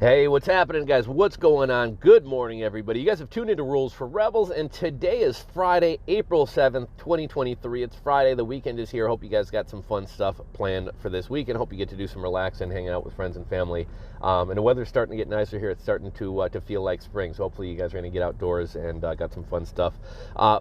Hey, what's happening, guys? What's going on? Good morning, everybody. You guys have tuned into Rules for Rebels, and today is Friday, April 7th, 2023. It's Friday. The weekend is here. Hope you guys got some fun stuff planned for this week, and hope you get to do some relaxing, hanging out with friends and family. And the weather's starting to get nicer here. It's starting to feel like spring, so hopefully you guys are going to get outdoors and got some fun stuff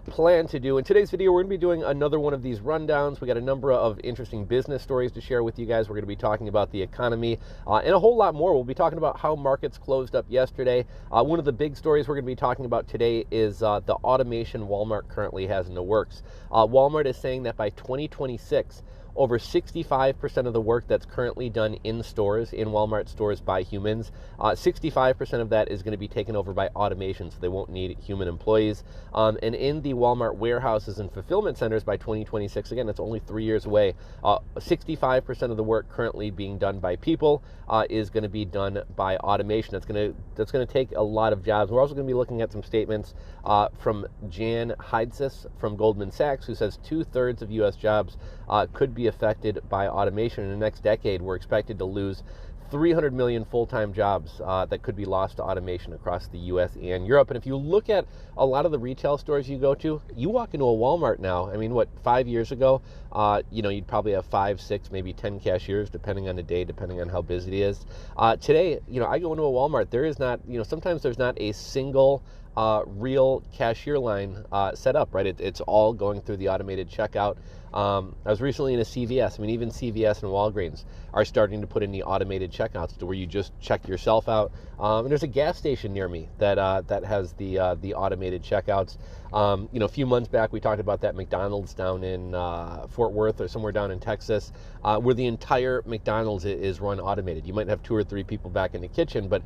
planned to do. In today's video, we're going to be doing another one of these rundowns. We got a number of interesting business stories to share with you guys. We're going to be talking about the economy and a whole lot more. We'll be talking about how markets closed up yesterday. One of the big stories we're going to be talking about today is the automation Walmart currently has in the works. Walmart is saying that by 2026, over 65% of the work that's currently done in stores, in Walmart stores by humans, 65% of that is going to be taken over by automation, so they won't need human employees. And in the Walmart warehouses and fulfillment centers by 2026, again, that's only 3 years away, 65% of the work currently being done by people is going to be done by automation. That's going to take a lot of jobs. We're also going to be looking at some statements from Jan Heidsas from Goldman Sachs, who says 2/3 of U.S. jobs could be affected by automation. In the next decade, we're expected to lose 300 million full-time jobs that could be lost to automation across the U.S. and Europe. And if you look at a lot of the retail stores you go to, you walk into a Walmart now, I mean, 5 years ago, you'd probably have 5, 6, maybe 10 cashiers, depending on the day, depending on how busy it is. Today, I go into a Walmart, there is not, sometimes there's not a single real cashier line set up, right? It's all going through the automated checkout. I was recently in a CVS. I mean, even CVS and Walgreens are starting to put in the automated checkouts to where you just check yourself out. And there's a gas station near me that has the automated checkouts. A few months back, we talked about that McDonald's down in Fort Worth or somewhere down in Texas, where the entire McDonald's is run automated. You might have 2 or 3 people back in the kitchen, but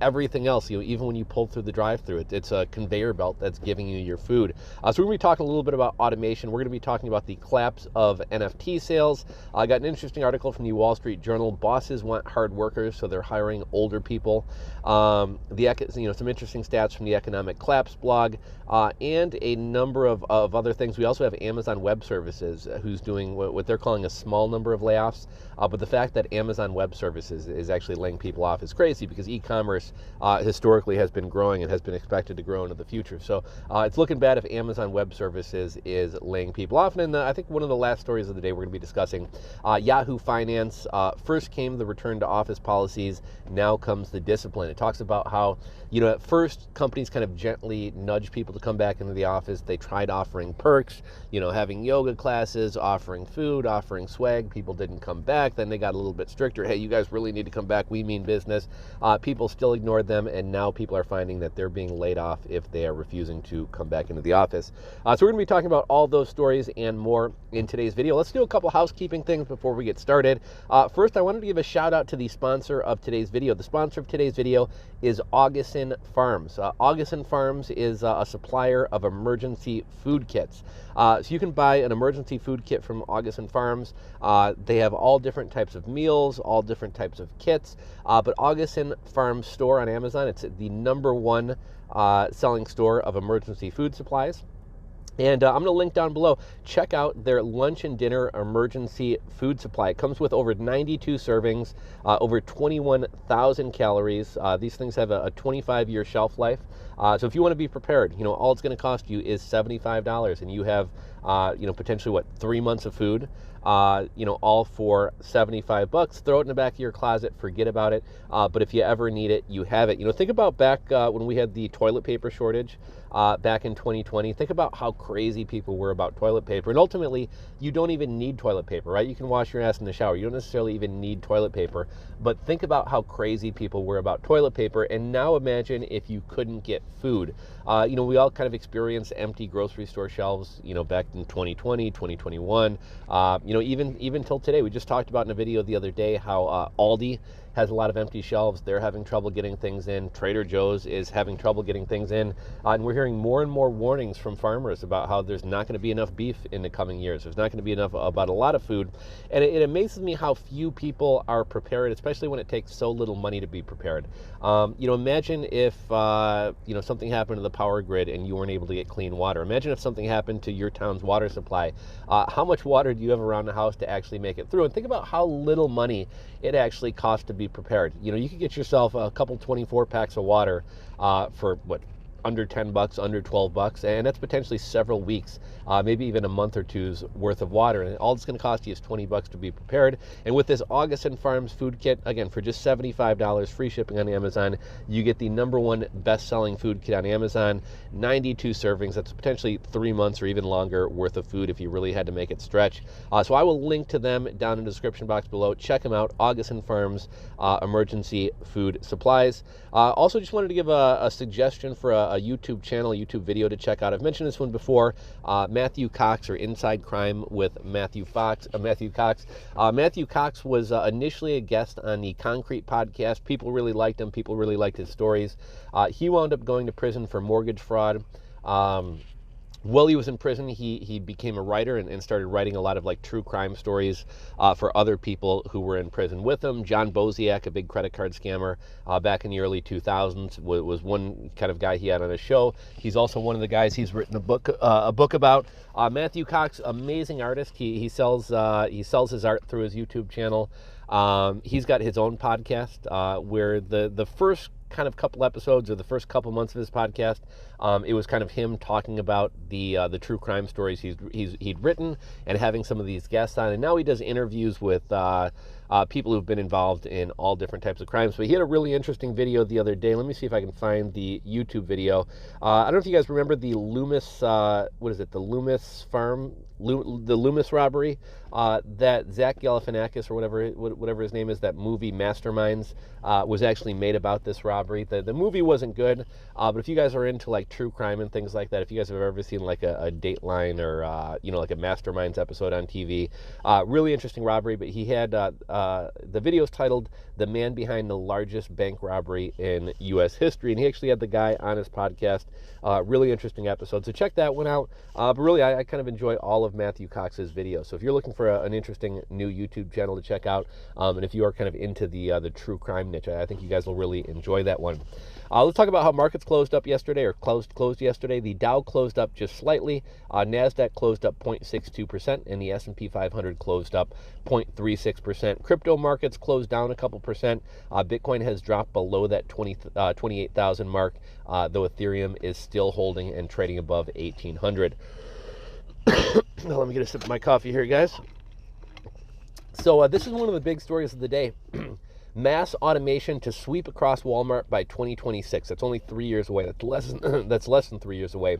everything else, even when you pull through the drive-thru, it's a conveyor belt that's giving you your food. So we're going to be talking a little bit about automation. We're going to be talking about the collapse of NFT sales. I got an interesting article from the Wall Street Journal. Bosses want hard workers, so they're hiring older people. Some interesting stats from the Economic Collapse blog, and a number of other things. We also have Amazon Web Services, who's doing what they're calling a small number of layoffs. But the fact that Amazon Web Services is actually laying people off is crazy, because e-commerce historically has been growing and has been expected to grow into the future. So it's looking bad if Amazon Web Services is laying people off. And then I think one of the last stories of the day we're going to be discussing, Yahoo Finance. First came the return to office policies, now comes the discipline. It talks about how, at first companies kind of gently nudge people to come back into the office. They tried offering perks, having yoga classes, offering food, offering swag. People didn't come back. Then they got a little bit stricter. Hey, you guys really need to come back. We mean business. People still ignored them, and now people are finding that they're being laid off if they are refusing to come back into the office. So we're going to be talking about all those stories and more in today's video. Let's do a couple housekeeping things before we get started. First, I wanted to give a shout out to the sponsor of today's video. The sponsor of today's video is Augustin Farms. Augustin Farms is a supplier of emergency food kits. So you can buy an emergency food kit from Augustin Farms. They have all different types of meals, all different types of kits. But Augustin Farms store on Amazon, it's the #1 selling store of emergency food supplies. And I'm going to link down below. Check out their lunch and dinner emergency food supply. It comes with over 92 servings, over 21,000 calories. These things have a 25-year shelf life. So if you want to be prepared, all it's going to cost you is $75, and you have, potentially 3 months of food. All for $75. Throw it in the back of your closet, forget about it. But if you ever need it, you have it. Think about back when we had the toilet paper shortage back in 2020. Think about how crazy people were about toilet paper. And ultimately, you don't even need toilet paper, right? You can wash your ass in the shower. You don't necessarily even need toilet paper. But think about how crazy people were about toilet paper. And now imagine if you couldn't get food. We all kind of experienced empty grocery store shelves, back in 2020, 2021. Even till today. We just talked about in a video the other day how Aldi has a lot of empty shelves. They're having trouble getting things in. Trader Joe's is having trouble getting things in. And we're hearing more and more warnings from farmers about how there's not going to be enough beef in the coming years. There's not going to be enough about a lot of food. And it amazes me how few people are prepared, especially when it takes so little money to be prepared. Imagine if, something happened to the power grid and you weren't able to get clean water. Imagine if something happened to your town's water supply. How much water do you have around the house to actually make it through? And think about how little money it actually costs to be prepared. You know, you could get yourself a couple 24 packs of water for under $10, under $12, and that's potentially several weeks, maybe even a month or two's worth of water. And all it's going to cost you is $20 to be prepared. And with this Augustin Farms food kit, again, for just $75, free shipping on Amazon, you get the #1 best-selling food kit on Amazon, 92 servings. That's potentially 3 months or even longer worth of food if you really had to make it stretch. So I will link to them down in the description box below. Check them out, Augustin Farms Emergency Food Supplies. Also, just wanted to give a suggestion for a YouTube channel, YouTube video to check out. I've mentioned this one before, Matthew Cox, or Inside Crime with Matthew Cox. Matthew Cox was initially a guest on the Concrete podcast. People really liked him. People really liked his stories. He wound up going to prison for mortgage fraud. While he was in prison, he became a writer and started writing a lot of true crime stories for other people who were in prison with him. John Boziak, a big credit card scammer back in the early 2000s, was one kind of guy he had on his show. He's also one of the guys he's written a book about. Matthew Cox, amazing artist. He sells his art through his YouTube channel. He's got his own podcast where the first kind of couple episodes, or the first couple months of his podcast, it was kind of him talking about the true crime stories he'd written and having some of these guests on. And now he does interviews with people who've been involved in all different types of crimes. But he had a really interesting video the other day. Let me see if I can find the YouTube video. I don't know if you guys remember the Loomis, the Loomis farm, the Loomis robbery, that Zach Galifianakis, or whatever his name is, that movie Masterminds, was actually made about this robbery. The movie wasn't good, but if you guys are into true crime and things like that, if you guys have ever seen a Dateline or a Masterminds episode on TV, really interesting robbery. But he had the video's titled "The Man Behind the Largest Bank Robbery in U.S. History," and he actually had the guy on his podcast. Really interesting episode, so check that one out. But really, I kind of enjoy all of Matthew Cox's videos. So if you're looking for an interesting new YouTube channel to check out, and if you are kind of into the true crime niche, I think you guys will really enjoy that one. Let's talk about how markets closed up yesterday, or closed yesterday. The Dow closed up just slightly. NASDAQ closed up 0.62%, and the S&P 500 closed up 0.36%. Crypto markets closed down a couple percent. Bitcoin has dropped below that 28,000 mark, though Ethereum is still holding and trading above 1,800. Now, let me get a sip of my coffee here, guys. So this is one of the big stories of the day. Mass automation to sweep across Walmart by 2026. That's only 3 years away. That's less than 3 years away.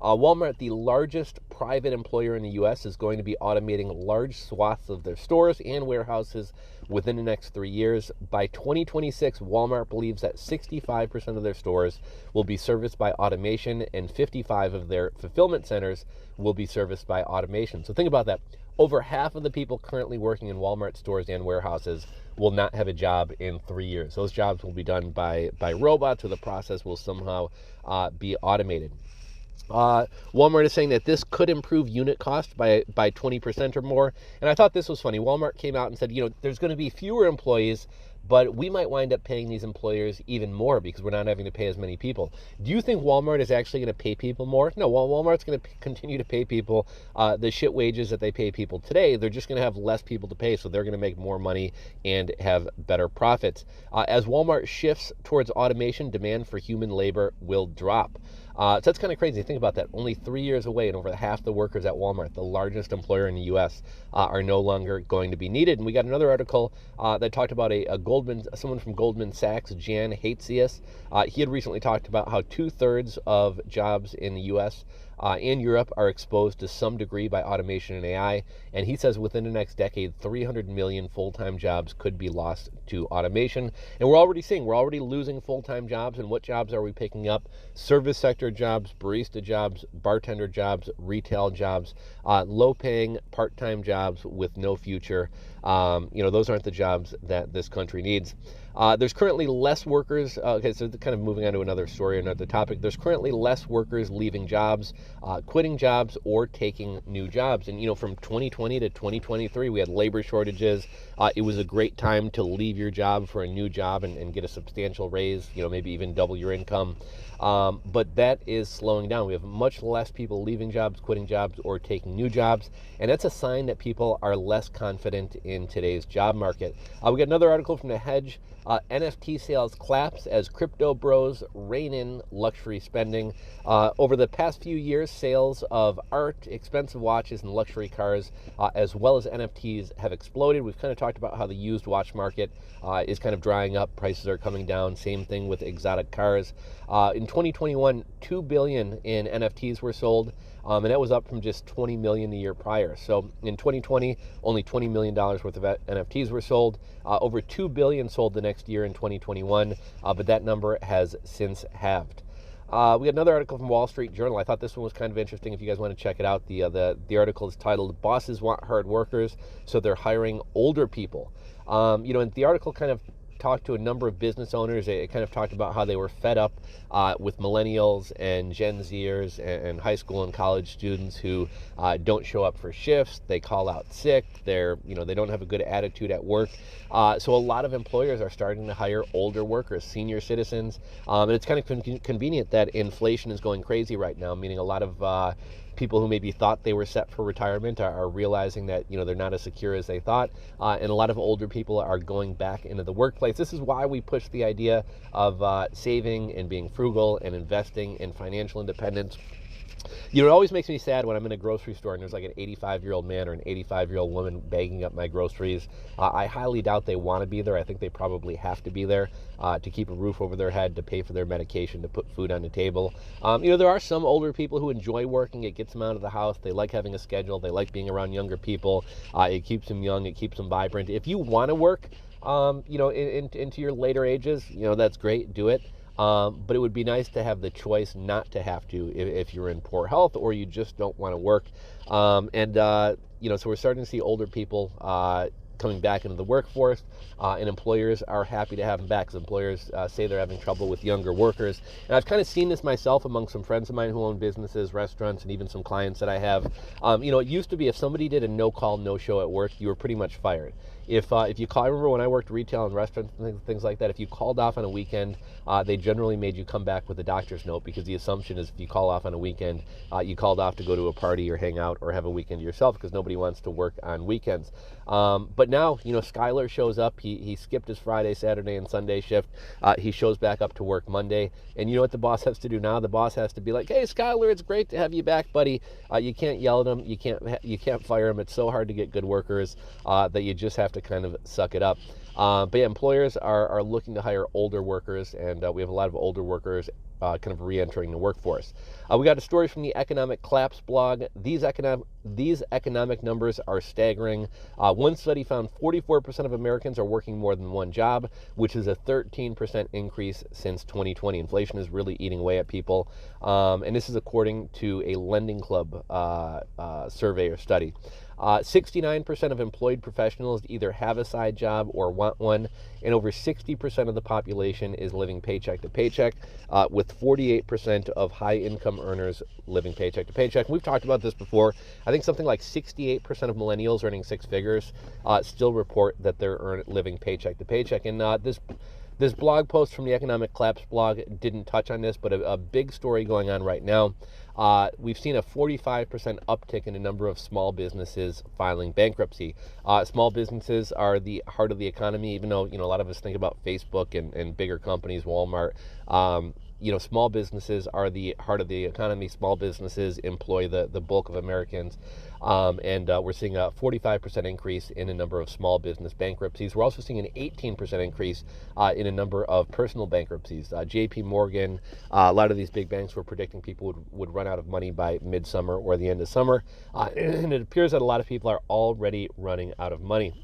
Walmart, the largest private employer in the U.S., is going to be automating large swaths of their stores and warehouses within the next 3 years. By 2026, Walmart believes that 65% of their stores will be serviced by automation, and 55 of their fulfillment centers will be serviced by automation. So think about that. Over half of the people currently working in Walmart stores and warehouses will not have a job in 3 years. Those jobs will be done by robots, or the process will somehow be automated. Walmart is saying that this could improve unit cost by 20% or more. And I thought this was funny. Walmart came out and said, there's going to be fewer employees, but we might wind up paying these employers even more because we're not having to pay as many people. Do you think Walmart is actually going to pay people more? No, Walmart's going to continue to pay people the shit wages that they pay people today. They're just going to have less people to pay, so they're going to make more money and have better profits. As Walmart shifts towards automation, demand for human labor will drop. So that's kind of crazy. Think about that. Only 3 years away, and over half the workers at Walmart, the largest employer in the U.S., are no longer going to be needed. And we got another article that talked about someone from Goldman Sachs, Jan Hatzius. He had recently talked about how 2/3 of jobs in the U.S. And Europe are exposed to some degree by automation and AI. And he says within the next decade, 300 million full-time jobs could be lost to automation. And we're already losing full-time jobs. And what jobs are we picking up? Service sector jobs, barista jobs, bartender jobs, retail jobs, low-paying part-time jobs with no future. Those aren't the jobs that this country needs. There's currently less workers. Okay, so kind of moving on to another story, another topic. There's currently less workers leaving jobs quitting jobs or taking new jobs. And, from 2020 to 2023, we had labor shortages. It was a great time to leave your job for a new job and get a substantial raise, maybe even double your income. But that is slowing down. We have much less people leaving jobs, quitting jobs, or taking new jobs. And that's a sign that people are less confident in today's job market. We got another article from The Hedge. NFT sales collapse as crypto bros rein in luxury spending. Over the past few years, sales of art, expensive watches, and luxury cars, as well as NFTs, have exploded. We've kind of talked about how the used watch market is kind of drying up. Prices are coming down. Same thing with exotic cars. In 2021, $2 billion in NFTs were sold. And that was up from just $20 million the year prior. So in 2020, only $20 million worth of NFTs were sold. Over $2 billion sold the next year in 2021, but that number has since halved. We got another article from Wall Street Journal. I thought this one was kind of interesting. If you guys want to check it out, the article is titled "Bosses Want Hard Workers, So They're Hiring Older People." And the article kind of talked to a number of business owners. It kind of talked about how they were fed up with millennials and Gen Zers and high school and college students who don't show up for shifts. They call out sick. They don't have a good attitude at work. So a lot of employers are starting to hire older workers, senior citizens. And it's kind of convenient that inflation is going crazy right now, meaning a lot of people who maybe thought they were set for retirement are realizing that they're not as secure as they thought, and a lot of older people are going back into the workplace. This is why we push the idea of saving and being frugal and investing in financial independence. It always makes me sad when I'm in a grocery store and there's like an 85-year-old man or an 85-year-old woman bagging up my groceries. I highly doubt they want to be there. I think they probably have to be there to keep a roof over their head, to pay for their medication, to put food on the table. There are some older people who enjoy working. It gets them out of the house. They like having a schedule. They like being around younger people. It keeps them young. It keeps them vibrant. If you want to work, into your later ages, that's great. Do it. But it would be nice to have the choice not to have to if you're in poor health or you just don't want to work. So we're starting to see older people coming back into the workforce, and employers are happy to have them back because employers say they're having trouble with younger workers. And I've kind of seen this myself among some friends of mine who own businesses, restaurants, and even some clients that I have. It used to be if somebody did a no-call, no-show at work, you were pretty much fired. If you call, I remember when I worked retail and restaurants and things like that, if you called off on a weekend, they generally made you come back with a doctor's note, because the assumption is if you call off on a weekend, you called off to go to a party or hang out or have a weekend yourself, because nobody wants to work on weekends. But now, Skylar shows up. He skipped his Friday, Saturday, and Sunday shift. He shows back up to work Monday. And you know what the boss has to do now? The boss has to be like, "Hey, Skylar, it's great to have you back, buddy." You can't yell at him. You can't fire him. It's so hard to get good workers that you just have to kind of suck it up. But yeah, employers are looking to hire older workers, and we have a lot of older workers kind of re-entering the workforce. We got a story from the Economic Collapse blog. These economic numbers are staggering. One study found 44% of Americans are working more than one job, which is a 13% increase since 2020. Inflation is really eating away at people, and this is according to a Lending Club survey or study. 69% of employed professionals either have a side job or want one, and over 60% of the population is living paycheck to paycheck, with 48% of high-income earners living paycheck to paycheck. We've talked about this before. I think something like 68% of millennials earning six figures still report that they're living paycheck to paycheck. And this blog post from the Economic Collapse blog didn't touch on this, but a big story going on right now. We've seen a 45% uptick in the number of small businesses filing bankruptcy. Small businesses are the heart of the economy, even though, a lot of us think about Facebook and bigger companies, Walmart. Small businesses are the heart of the economy. Small businesses employ the bulk of Americans. And we're seeing a 45% increase in the number of small business bankruptcies. We're also seeing an 18% increase in a number of personal bankruptcies. JP Morgan, a lot of these big banks were predicting people would run out of money by midsummer or the end of summer. And it appears that a lot of people are already running out of money.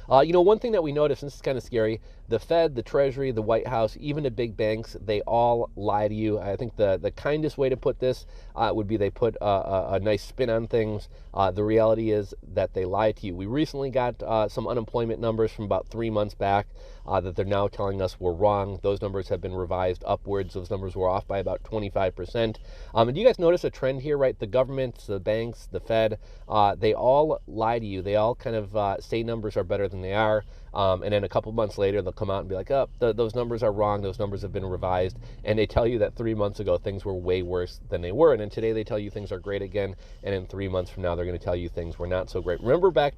One thing that we noticed, and this is kind of scary, the Fed, the Treasury, the White House, even the big banks, they all lie to you. I think the kindest way to put this would be they put a nice spin on things. The reality is that they lie to you. We recently got some unemployment numbers from about 3 months back that they're now telling us were wrong. Those numbers have been revised upwards. Those numbers were off by about 25%. And do you guys notice a trend here, right? The governments, the banks, the Fed, they all lie to you. They all kind of say numbers are better than they are. And then a couple months later, they'll come out and be like, oh, those numbers are wrong. Those numbers have been revised. And they tell you that 3 months ago, things were way worse than they were. And then today they tell you things are great again. And in 3 months from now, they're going to tell you things were not so great. Remember back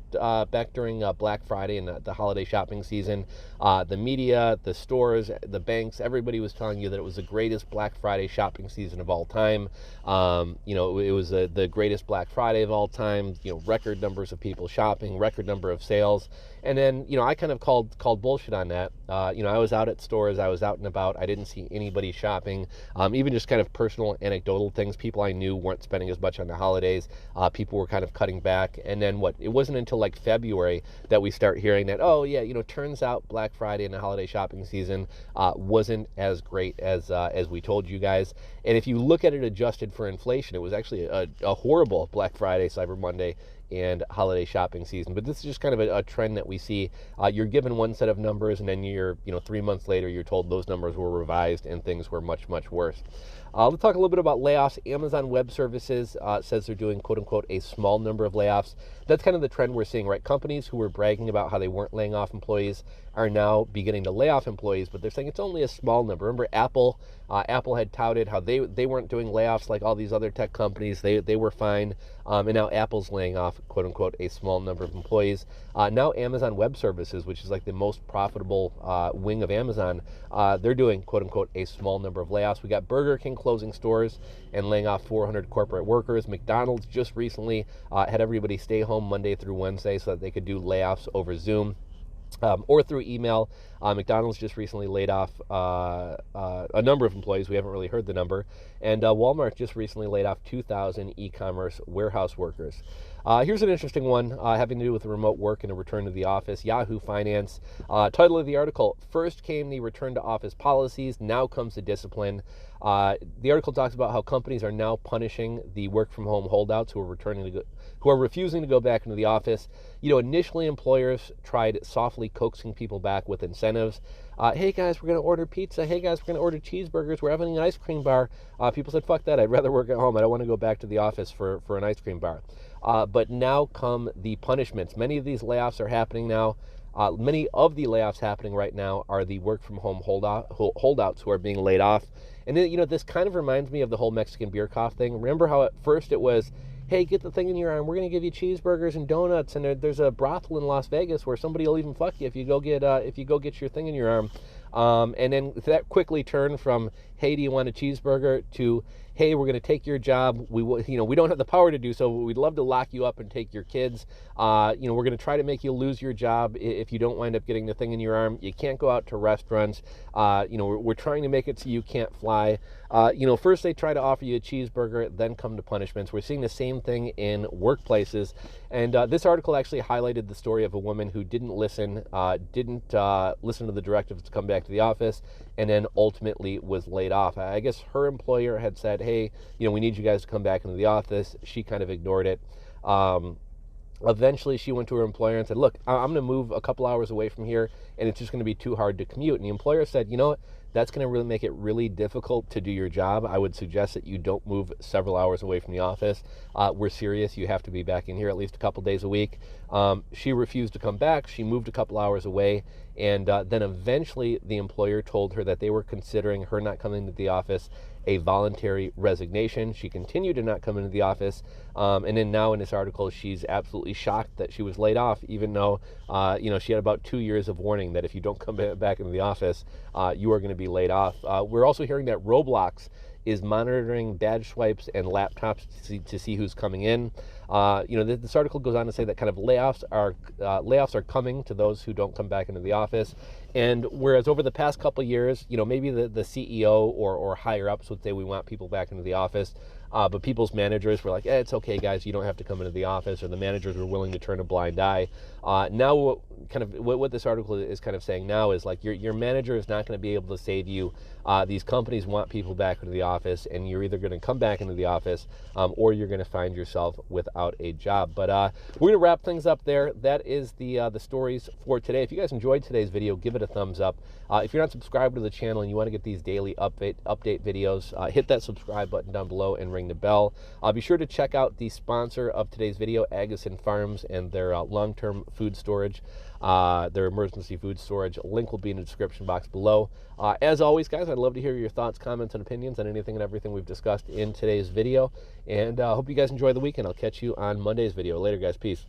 during Black Friday and the holiday shopping season, the media, the stores, the banks, everybody was telling you that it was the greatest Black Friday shopping season of all time. It was the greatest Black Friday of all time, record numbers of people shopping, record number of sales. And then, I kind of called bullshit on that. I was out at stores, I was out and about, I didn't see anybody shopping, even just kind of personal anecdotal things. People I knew weren't spending as much on the holidays. People were kind of cutting back. And then it wasn't until like February that we start hearing that, oh yeah, turns out Black Friday and the holiday shopping season wasn't as great as we told you guys. And if you look at it adjusted for inflation, it was actually a horrible Black Friday, Cyber Monday, and holiday shopping season. But this is just kind of a trend that we see. You're given one set of numbers, and then 3 months later, you're told those numbers were revised and things were much, much worse. Let's talk a little bit about layoffs. Amazon Web Services says they're doing, quote unquote, a small number of layoffs. That's kind of the trend we're seeing, right? Companies who were bragging about how they weren't laying off employees are now beginning to lay off employees, but they're saying it's only a small number. Remember Apple? Apple had touted how they weren't doing layoffs like all these other tech companies. They were fine. And now Apple's laying off, quote unquote, a small number of employees. Now Amazon Web Services, which is like the most profitable wing of Amazon, they're doing, quote unquote, a small number of layoffs. We got Burger King closing stores and laying off 400 corporate workers. McDonald's just recently had everybody stay home Monday through Wednesday so that they could do layoffs over Zoom. Or through email. McDonald's just recently laid off a number of employees. We haven't really heard the number. And Walmart just recently laid off 2,000 e-commerce warehouse workers. Here's an interesting one having to do with remote work and a return to the office. Yahoo Finance. Title of the article, First came the return to office policies, now comes the discipline. The article talks about how companies are now punishing the work from home holdouts who are refusing to go back into the office. Initially employers tried softly coaxing people back with incentives. Hey guys, we're going to order pizza. Hey guys, we're going to order cheeseburgers. We're having an ice cream bar. People said, fuck that. I'd rather work at home. I don't want to go back to the office for an ice cream bar. But now come the punishments. Many of these layoffs are happening now. Many of the layoffs happening right now are the work from home holdouts who are being laid off. And this kind of reminds me of the whole Mexican beer cough thing. Remember how at first it was, hey, get the thing in your arm. We're going to give you cheeseburgers and donuts. And there's a brothel in Las Vegas where somebody will even fuck you if you go get your thing in your arm. And then that quickly turned from, hey, do you want a cheeseburger, to, hey, we're going to take your job. We don't have the power to do so, but we'd love to lock you up and take your kids. We're going to try to make you lose your job if you don't wind up getting the thing in your arm. You can't go out to restaurants. We're trying to make it so you can't fly. First they try to offer you a cheeseburger, then come to punishments. We're seeing the same thing in workplaces. And this article actually highlighted the story of a woman who didn't listen to the directives to come back to the office, and then ultimately was laid off. I guess her employer had said, hey, we need you guys to come back into the office. She kind of ignored it. Eventually, she went to her employer and said, look, I'm going to move a couple hours away from here, and it's just going to be too hard to commute. And the employer said, you know what? That's going to really make it really difficult to do your job. I would suggest that you don't move several hours away from the office. We're serious. You have to be back in here at least a couple days a week. She refused to come back. She moved a couple hours away. And then eventually the employer told her that they were considering her not coming to the office a voluntary resignation. She continued to not come into the office. And then now in this article, she's absolutely shocked that she was laid off, even though, she had about 2 years of warning that if you don't come back into the office, you are going to be laid off. We're also hearing that Roblox is monitoring badge swipes and laptops to see who's coming in. This article goes on to say that kind of layoffs are coming to those who don't come back into the office. And whereas over the past couple of years, maybe the CEO or higher ups would say we want people back into the office, but people's managers were like, it's okay, guys, you don't have to come into the office, or the managers were willing to turn a blind eye. Now, what this article is kind of saying now is like your manager is not going to be able to save you. These companies want people back into the office, and you're either going to come back into the office or you're going to find yourself without a job. But we're going to wrap things up there. That is the stories for today. If you guys enjoyed today's video, give it a thumbs up. If you're not subscribed to the channel and you want to get these daily update videos, hit that subscribe button down below and ring the bell. Be sure to check out the sponsor of today's video, Agassiz Farms, and their long-term food storage, their emergency food storage. Link will be in the description box below. As always, guys, I'd love to hear your thoughts, comments, and opinions on anything and everything we've discussed in today's video. And hope you guys enjoy the weekend. I'll catch you on Monday's video. Later, guys. Peace.